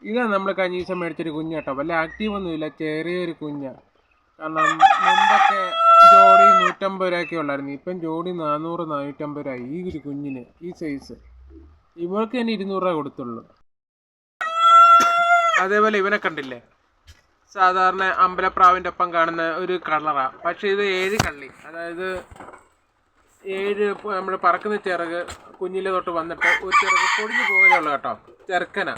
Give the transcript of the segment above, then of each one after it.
ഇതാണ് നമ്മൾ കഴിഞ്ഞ ദിവസം മേടിച്ചൊരു കുഞ്ഞ് കേട്ടോ. വല്ല ആക്റ്റീവൊന്നുമില്ല, ചെറിയൊരു കുഞ്ഞാണ്. കാരണം മുമ്പൊക്കെ ജോഡി 150 രൂപയൊക്കെ ഉള്ളായിരുന്നു. ഇപ്പം ജോഡി 400-450 രൂപ ഈ ഒരു കുഞ്ഞിന്, ഈ സൈസ്. ഇവൾക്ക് തന്നെ 200 രൂപ കൊടുത്തുള്ളൂ. അതേപോലെ ഇവനെ കണ്ടില്ലേ, സാധാരണ അമ്പലപ്രാവിൻ്റെ ഒപ്പം കാണുന്ന ഒരു കളറാണ്. പക്ഷേ ഇത് 7 കള്ളി, അതായത് 7 നമ്മൾ പറക്കുന്ന ചിറക് കുഞ്ഞിലെ തൊട്ട് വന്നിട്ട് ഒരു ചിറക് പൊടിഞ്ഞു പോയതുള്ളൂ കേട്ടോ. ചെറുക്കനാ,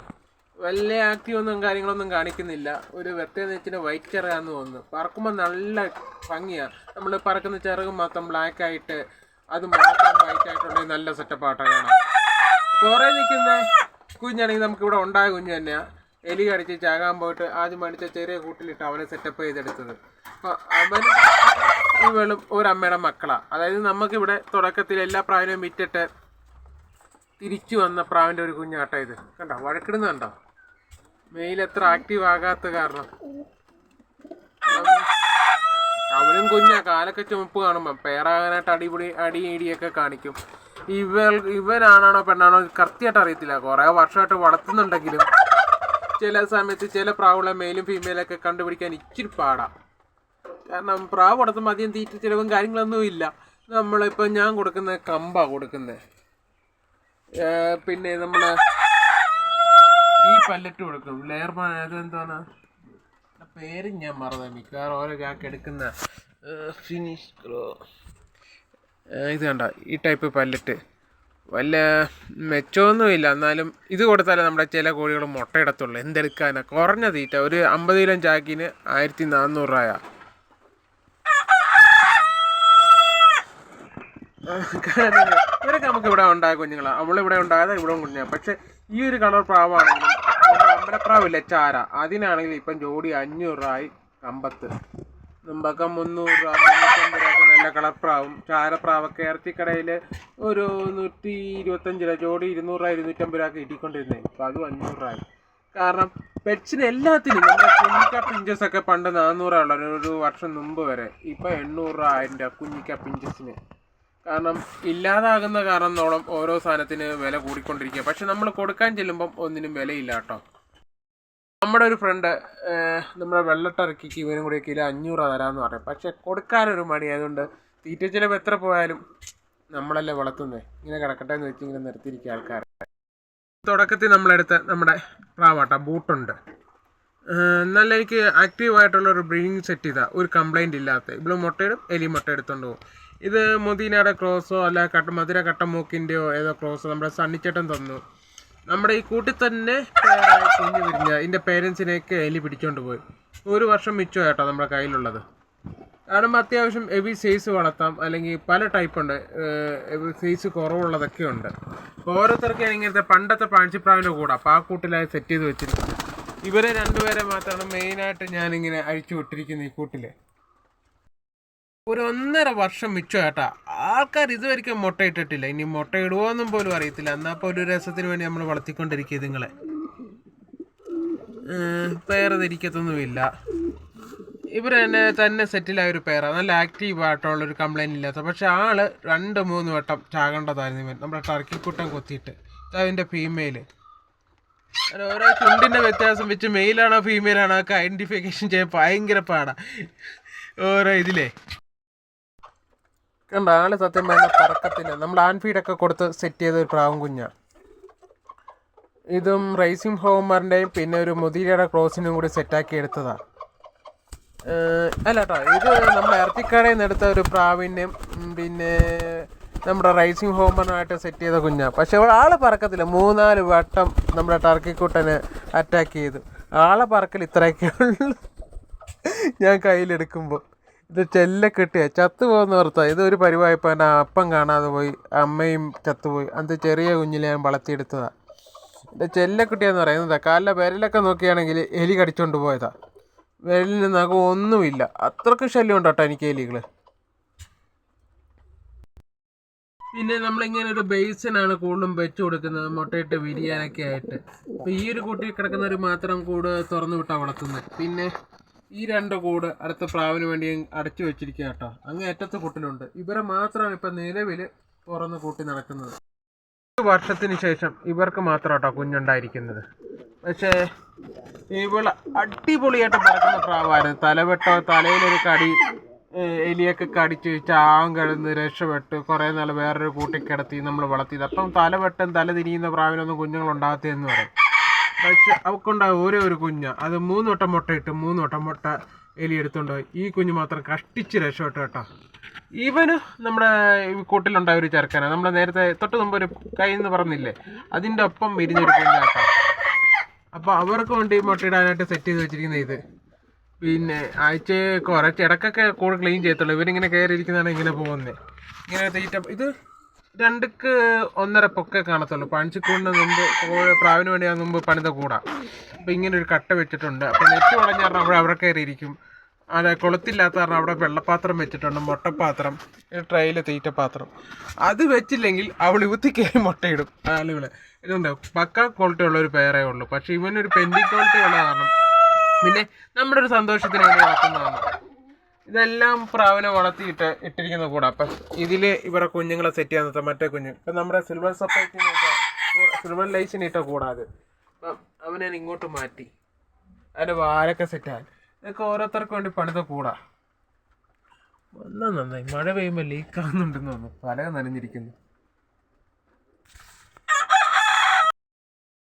വലിയ ആക്റ്റീവൊന്നും കാര്യങ്ങളൊന്നും കാണിക്കുന്നില്ല. ഒരു വെത്തേന്ന് വൈറ്റ് ചിറകാന്ന് തോന്നുന്നു. പറക്കുമ്പോൾ നല്ല ഭംഗിയാണ്. നമ്മൾ പറക്കുന്ന ചിറക് മൊത്തം ബ്ലാക്ക് ആയിട്ട് അത് മാത്രം വൈറ്റ് ആയിട്ടുണ്ടെങ്കിൽ നല്ല സെറ്റപ്പായിട്ടാണ് കാണാം. കുറേ നിൽക്കുന്ന കുഞ്ഞാണെങ്കിൽ നമുക്കിവിടെ ഉണ്ടായ കുഞ്ഞ് തന്നെയാണ്. എലി കടിച്ച് ചാകാൻ പോയിട്ട് ആദ്യം മേടിച്ച ചെറിയ കൂട്ടിലിട്ട് അവനെ സെറ്റപ്പ് ചെയ്തെടുത്തത്. അപ്പോൾ അവൻ ഇവളും ഒരമ്മയുടെ മക്കളാണ്. അതായത് നമുക്കിവിടെ തുടക്കത്തിൽ എല്ലാ പ്രാവിനെയും വിറ്റിട്ട് തിരിച്ചു വന്ന പ്രാവിൻ്റെ ഒരു കുഞ്ഞാട്ടോ ഇത്. കണ്ടോ, വഴക്കിടുന്നുണ്ടോ? മെയിൽ എത്ര ആക്റ്റീവ് ആകാത്ത കാരണം. അവനും കുഞ്ഞാ, കാലൊക്കെ ചുമപ്പ് കാണുമ്പോൾ പേറാകാനായിട്ട് ഇടിയൊക്കെ കാണിക്കും. ഇവനാണോ പെണ്ണാണോ കറക്റ്റായിട്ട് അറിയത്തില്ല. കുറേ വർഷമായിട്ട് വളർത്തുന്നുണ്ടെങ്കിലും ചില സമയത്ത് ചില പ്രാവുകളെ മെയിലും ഫീമെയിലൊക്കെ കണ്ടുപിടിക്കാൻ ഇച്ചിരി പാടാം. കാരണം പ്രാവ് വളർത്തുമ്പോൾ അധികം തീറ്റ ചിലവും കാര്യങ്ങളൊന്നും ഇല്ല. നമ്മളിപ്പോൾ ഞാൻ കൊടുക്കുന്നത് കമ്പാണ് കൊടുക്കുന്നത്. പിന്നെ നമ്മൾ ഈ പല്ലറ്റ് കൊടുക്കും, ലെയർ. അതെന്താണ് പേര് ഞാൻ മറന്നു, മിക്കവാറും ഓരോ ചാക്ക് എടുക്കുന്ന ഫിനിഷ് ഗ്രോ. ഇത് കണ്ട, ഈ ടൈപ്പ് പല്ലറ്റ് വല്ല മെച്ചമൊന്നുമില്ല. എന്നാലും ഇത് കൊടുത്താലേ നമ്മുടെ ചില കോഴികൾ മുട്ടയിടത്തുള്ളൂ. എന്തെടുക്കാനാണ്, കുറഞ്ഞ തീറ്റ. ഒരു 50 കിലോ ചാക്കിന് 1400 രൂപ. ഇവരൊക്കെ നമുക്ക് ഇവിടെ ഉണ്ടായ കുഞ്ഞുങ്ങളാണ്. അവളിവിടെ ഉണ്ടായത് ഇവിടെ കുഞ്ഞാണ്. പക്ഷെ ഈ ഒരു കളർ പ്രാവാണെങ്കിലും അമ്പലപ്രാവില്ല ചാര, അതിനാണെങ്കിൽ ഇപ്പം ജോഡി 500 രൂപയായി. കമ്പത്ത് മുമ്പൊക്കെ 300 രൂപ 350 രൂപ നല്ല കളർ പ്രാവും ചാരപ്രാവൊക്കെ ഇറച്ചിക്കടയിൽ ഒരു 125 രൂപ ജോഡി 200 രൂപ 250 രൂപ ഇട്ടിക്കൊണ്ടിരുന്നേ. ഇപ്പം അതും 500 രൂപയായി. കാരണം പെറ്റ്സിന് എല്ലാത്തിനും നമ്മുടെ കുഞ്ഞിക്ക പിഞ്ചസൊക്കെ പണ്ട് 400 ഉള്ള ഒരു വർഷം മുമ്പ് വരെ. ഇപ്പം 800 രൂപ 1000 രൂപ കുഞ്ഞിക്ക പിഞ്ചസിന്. കാരണം ഇല്ലാതാകുന്ന കാരണത്തോളം ഓരോ സാധനത്തിന് വില കൂടിക്കൊണ്ടിരിക്കുക. പക്ഷെ നമ്മൾ കൊടുക്കാൻ ചെല്ലുമ്പം ഒന്നിനും വിലയില്ല കേട്ടോ. നമ്മുടെ ഒരു ഫ്രണ്ട് നമ്മുടെ വെള്ളട്ടറക്കിക്ക് ഇവനും കൂടി കിലോ 500 രൂപ തരാമെന്ന് പറയും. പക്ഷെ കൊടുക്കാനൊരു മടി ആയതുകൊണ്ട് തീറ്റ ചിലവ് എത്ര പോയാലും നമ്മളല്ലേ വളർത്തുന്നത്. ഇങ്ങനെ കിടക്കട്ടെ എന്ന് വെച്ച് ഇങ്ങനെ നിർത്തിയിരിക്കുക ആൾക്കാർ. തുടക്കത്തിൽ നമ്മളെടുത്ത നമ്മുടെ പ്രാവാട്ട ബൂട്ടുണ്ട്. നല്ല എനിക്ക് ആക്റ്റീവായിട്ടുള്ള ഒരു ബ്രീഡിങ് സെറ്റ് ചെയ്താൽ ഒരു കംപ്ലൈൻറ്റ് ഇല്ലാത്ത. ഇവിടെ മുട്ടയിടും, എലി മുട്ട എടുത്തുകൊണ്ട് പോകും. ഇത് മുദീനയുടെ ക്രോസോ അല്ല മധുര കട്ടമൂക്കിൻ്റെയോ ഏതോ ക്രോസോ നമ്മുടെ സണ്ണിച്ചേട്ടൻ തന്നു. നമ്മുടെ ഈ കൂട്ടിൽ തന്നെ കുഞ്ഞ് വിരിഞ്ഞ ഇതിൻ്റെ പേരൻസിനെയൊക്കെ എലി പിടിച്ചോണ്ട് പോയി. 1 വർഷം മിച്ചം കേട്ടോ നമ്മുടെ കയ്യിലുള്ളത്. കാരണം അത്യാവശ്യം ഹെവി സൈസ് വളർത്താം, അല്ലെങ്കിൽ പല ടൈപ്പുണ്ട്. സൈസ് കുറവുള്ളതൊക്കെ ഉണ്ട്. ഓരോരുത്തർക്ക് ഇങ്ങനത്തെ പണ്ടത്തെ പാഴ്ചിപ്രാവിൻ്റെ കൂടെ അപ്പോൾ ആ കൂട്ടിലായി സെറ്റ് ചെയ്ത് വെച്ചിരിക്കുന്നത്. ഇവരെ 2 പേരെ മാത്രമാണ് മെയിനായിട്ട് ഞാനിങ്ങനെ അഴിച്ചു വിട്ടിരിക്കുന്നത് ഈ കൂട്ടിൽ. ഒരു 1.5 വർഷം മിച്ചം കേട്ടാ. ആൾക്കാർ ഇതുവരെയ്ക്കും മുട്ട ഇട്ടിട്ടില്ല. ഇനി മുട്ട ഇടുവോന്നും പോലും അറിയത്തില്ല. എന്നാൽ അപ്പോൾ ഒരു രസത്തിന് വേണ്ടി നമ്മൾ വളർത്തിക്കൊണ്ടിരിക്കുക ഇതുങ്ങളെ. പേര് തിരിക്കത്തൊന്നുമില്ല. ഇവർ തന്നെ സെറ്റിലായ ഒരു പേരാണ്. നല്ല ആക്റ്റീവായിട്ടുള്ളൊരു കംപ്ലൈൻറ്റ് ഇല്ലാത്ത. പക്ഷെ ആള് 2-3 വട്ടം ചാകേണ്ടതായിരുന്നു ഇവൻ. നമ്മുടെ ടർക്കിക്കുട്ടൻ കൊത്തിയിട്ട്. അതിൻ്റെ ഫീമെയിൽ ഓരോ ചുണ്ടിൻ്റെ വ്യത്യാസം വെച്ച് മെയിലാണോ ഫീമെയിലാണോ ഒക്കെ ഐഡൻറ്റിഫിക്കേഷൻ ചെയ്യാൻ ഭയങ്കര പാടാണ് ഓരോ ഇതിലേ. കണ്ട ആള് സത്യം പറഞ്ഞാൽ പറക്കത്തില്ല. നമ്മൾ ആൻഫീഡൊക്കെ കൊടുത്ത് സെറ്റ് ചെയ്ത ഒരു പ്രാവും കുഞ്ഞാണ്. ഇതും റൈസിംഗ് ഹോമറിൻ്റെയും പിന്നെ ഒരു മുദീരയുടെ ക്രോസിനും കൂടി സെറ്റാക്കി എടുത്തതാണ്. അല്ല കേട്ടോ, ഇത് നമ്മൾ ഇറച്ചിക്കടയിൽ നിന്ന് എടുത്ത ഒരു പ്രാവിൻ്റെയും പിന്നെ നമ്മുടെ റൈസിംഗ് ഹോമറിനായിട്ട് സെറ്റ് ചെയ്ത കുഞ്ഞാണ്. പക്ഷെ ആളെ പറക്കത്തില്ല. 3-4 വട്ടം നമ്മുടെ ടർക്കിക്കുട്ടനെ അറ്റാക്ക് ചെയ്തു. ആളെ പറക്കൽ ഇത്രയൊക്കെ ഉള്ളൂ ഞാൻ കയ്യിലെടുക്കുമ്പോൾ. ഇത് ചെല്ല കിട്ടിയ ചത്തു പോകുന്ന ഓർത്താ. ഇതൊരു പരിവായപ്പോൾ എൻ്റെ അപ്പം കാണാതെ പോയി, അമ്മയും ചത്തുപോയി. അത് ചെറിയ കുഞ്ഞിലെ ഞാൻ വളർത്തിയെടുത്തതാണ്. ഇത് ചെല്ലക്കുട്ടിയെന്ന് പറയുന്നത് കാലിലെ വിരലൊക്കെ നോക്കിയാണെങ്കിൽ എലി കടിച്ചുകൊണ്ട് പോയതാണ്. വിരലിന് നഖം ഒന്നുമില്ല. അത്രയ്ക്ക് ശല്യം ഉണ്ട് കേട്ടോ എനിക്ക് എലികൾ. പിന്നെ നമ്മളിങ്ങനെ ഒരു ബേസിനാണ് കൂടുതലും വെച്ച് കൊടുക്കുന്നത് മുട്ടയിട്ട് വിരിയാനൊക്കെ ആയിട്ട്. അപ്പോൾ ഈ ഒരു കൂട്ടിൽ കിടക്കുന്നവർ മാത്രം കൂട് തുറന്നു വിട്ടാണ് വളർത്തുന്നത്. പിന്നെ ഈ 2 കൂട് അടുത്ത പ്രാവിന് വേണ്ടി അടച്ചു വെച്ചിരിക്കുക കേട്ടോ. അങ്ങ് അറ്റത്ത് കൂട്ടിലുണ്ട്. ഇവരെ മാത്രമാണ് ഇപ്പം നിലവിൽ തുറന്ന് കൂട്ടി നടക്കുന്നത്. 1 വർഷത്തിന് ശേഷം ഇവർക്ക് മാത്രം കേട്ടോ കുഞ്ഞുണ്ടായിരിക്കുന്നത്. പക്ഷേ ഇവള് അടിപൊളിയായിട്ട് പറക്കുന്ന പ്രാവായിരുന്നു. തലവെട്ടോ തലയിലൊരു കടി എലിയൊക്കെ കടിച്ച് ചാവും കിടന്ന് രക്ഷപ്പെട്ട് കുറേ നാൾ വേറൊരു കൂട്ടിക്കിടത്തി നമ്മൾ വളർത്തിയത്. അപ്പം തലവെട്ടം തല തിരിയുന്ന പ്രാവിനൊന്നും കുഞ്ഞുങ്ങളുണ്ടാകത്തേന്ന് പറയും. പക്ഷെ അവൾക്കുണ്ടാകും ഓരോ ഒരു കുഞ്ഞ്, അത് 3 വട്ടം മുട്ടയിട്ട് 3 വട്ടം മുട്ട എലി എടുത്തുകൊണ്ട് പോയി. ഈ കുഞ്ഞ് മാത്രം കഷ്ടിച്ച് രക്ഷപ്പെട്ടു കേട്ടോ. ഇവന് നമ്മുടെ കൂട്ടിലുണ്ടായ ഒരു ചെറുക്കനാണ്. നമ്മൾ നേരത്തെ തൊട്ട് മുമ്പ് ഒരു കൈ എന്ന് പറഞ്ഞില്ലേ, അതിൻ്റെ ഒപ്പം വിരിഞ്ഞൊരു കുഞ്ഞാട്ടോ. അപ്പോൾ അവർക്ക് വേണ്ടി മുട്ടയിടാനായിട്ട് സെറ്റ് ചെയ്ത് വെച്ചിരിക്കുന്ന ഇത്. പിന്നെ ആഴ്ച കുറച്ച് ഇടയ്ക്കൊക്കെ കൂടെ ക്ലീൻ ചെയ്യത്തുള്ളൂ. ഇവരിങ്ങനെ കയറി ഇരിക്കുന്നതാണ് ഇങ്ങനെ പോകുന്നത്. ഇങ്ങനെ തീറ്റ ഇത് 2ക്ക് 1.5 പൊക്കെ കാണത്തുള്ളൂ. പണിച്ചിക്കൂടിന് മുമ്പ് പ്രാവിന് വേണ്ടി മുമ്പ് പണിത കൂടാ. അപ്പോൾ ഇങ്ങനെ ഒരു കട്ട വെച്ചിട്ടുണ്ട്. അപ്പോൾ നെറ്റ് ഉടഞ്ഞ കാരണം അവിടെ കയറി ഇരിക്കും. അതെ, കൊളുത്തില്ലാത്ത കാരണം അവിടെ വെള്ളപ്പാത്രം വെച്ചിട്ടുണ്ട്, മുട്ടപ്പാത്രം, ട്രെയിൽ തീറ്റപ്പാത്രം. അത് വെച്ചില്ലെങ്കിൽ അവൾ യുവത്തി കയറി മുട്ടയിടും. ആളുകൾ ഇതുണ്ട്, പക്ക ക്വാളിറ്റി ഉള്ള ഒരു പേരേ ഉള്ളൂ. പക്ഷെ ഇവനൊരു പെൻഡി ക്വാളിറ്റി ഉള്ള കാരണം പിന്നെ നമ്മുടെ ഒരു സന്തോഷത്തിന് വേണ്ടി വളർത്തുന്നതാണ്. ഇതെല്ലാം പ്രാവിനെ വളർത്തിയിട്ട് ഇട്ടിരിക്കുന്ന കൂടെ. അപ്പം ഇതിൽ ഇവരെ കുഞ്ഞുങ്ങളെ സെറ്റ് ചെയ്യാൻ നിർത്താം. മറ്റേ കുഞ്ഞ് ഇപ്പം നമ്മുടെ സിൽവർ സപ്പറേറ്റിന് സിൽവർ ലൈസിന് ഇട്ട കൂടാതെ അപ്പം അവനെ ഇങ്ങോട്ട് മാറ്റി അതിൻ്റെ വാലൊക്കെ സെറ്റാൻ. ഇതൊക്കെ ഓരോരുത്തർക്ക് വേണ്ടി പണിത കൂടാ. ഒന്നും നന്നായി. മഴ പെയ്യുമ്പോൾ ലീക്കാവുന്നുണ്ടെന്ന് തോന്നുന്നു, പലക നനഞ്ഞിരിക്കുന്നു.